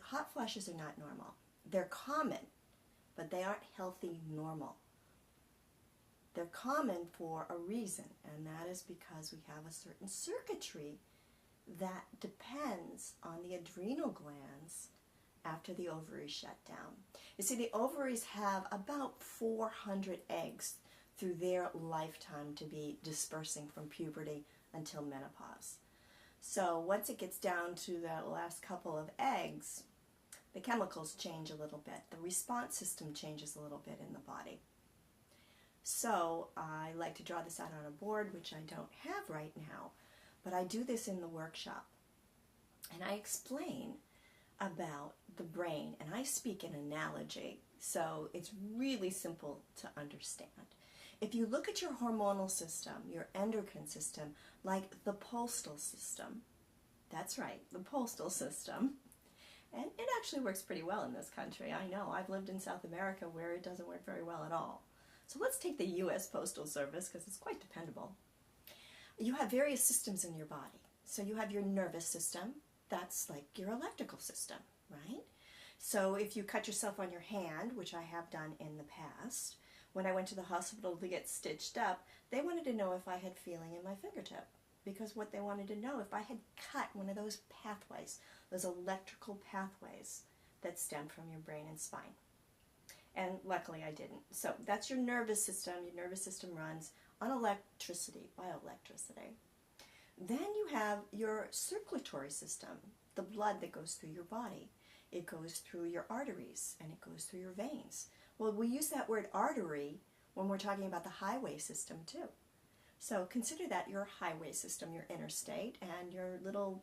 Hot flashes are not normal. They're common, but they aren't healthy normal. They're common for a reason, and that is because we have a certain circuitry that depends on the adrenal glands after the ovaries shut down. You see, the ovaries have about 400 eggs through their lifetime to be dispersing from puberty until menopause. So once it gets down to that last couple of eggs, the chemicals change a little bit. The response system changes a little bit in the body. So I like to draw this out on a board, which I don't have right now, but I do this in the workshop. And I explain about the brain, and I speak in analogy, so it's really simple to understand. If you look at your hormonal system, your endocrine system, like the postal system, that's right, the postal system, and it actually works pretty well in this country. I know, I've lived in South America where it doesn't work very well at all. So let's take the U.S. Postal Service because it's quite dependable. You have various systems in your body. So you have your nervous system, that's like your electrical system, right? So if you cut yourself on your hand, which I have done in the past, when I went to the hospital to get stitched up, they wanted to know if I had feeling in my fingertip. Because what they wanted to know, if I had cut one of those pathways, those electrical pathways that stem from your brain and spine. And luckily I didn't. So that's your nervous system. Your nervous system runs on electricity, bioelectricity. Then you have your circulatory system, the blood that goes through your body. It goes through your arteries and it goes through your veins. Well, we use that word artery when we're talking about the highway system too. So consider that your highway system, your interstate, and your little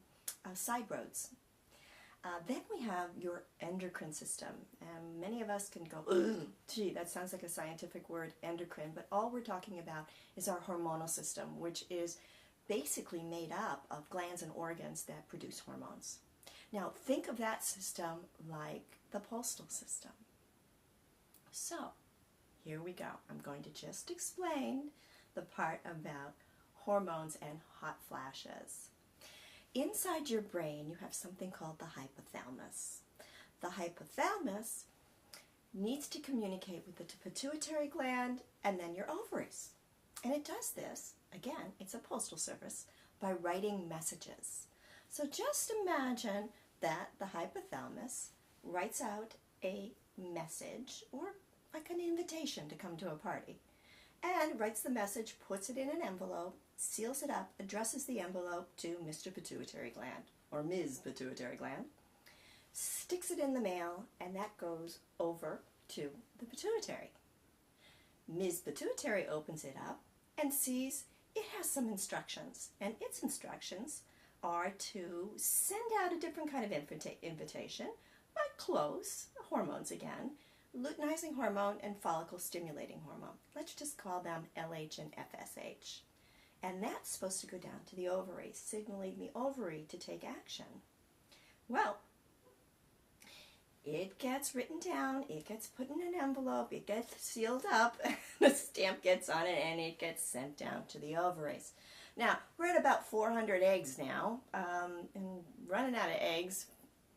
side roads. Then we have your endocrine system, and many of us can go, ugh, gee, that sounds like a scientific word, endocrine, but all we're talking about is our hormonal system, which is basically made up of glands and organs that produce hormones. Now, think of that system like the postal system. So, here we go. I'm going to just explain the part about hormones and hot flashes. Inside your brain, you have something called the hypothalamus. The hypothalamus needs to communicate with the pituitary gland and then your ovaries. And it does this, again, it's a postal service, by writing messages. So just imagine that the hypothalamus writes out a message, or like an invitation to come to a party, and writes the message, puts it in an envelope, seals it up, addresses the envelope to Mr. Pituitary Gland, or Ms. Pituitary Gland, sticks it in the mail, and that goes over to the pituitary. Ms. Pituitary opens it up and sees it has some instructions, and its instructions are to send out a different kind of invitation, but close, hormones again, luteinizing hormone and follicle stimulating hormone. Let's just call them LH and FSH. And that's supposed to go down to the ovary, signaling the ovary to take action. Well, it gets written down, it gets put in an envelope, it gets sealed up, the stamp gets on it, and it gets sent down to the ovaries. Now, we're at about 400 eggs now, and running out of eggs,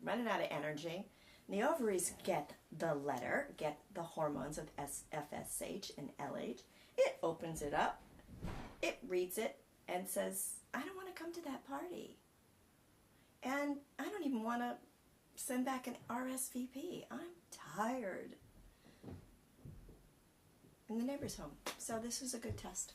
running out of energy. And the ovaries get the letter, get the hormones of FSH and LH. It opens it up, it reads it, and says, I don't want to come to that party. And I don't even want to send back an RSVP. I'm tired. And the neighbor's home. So this is a good test.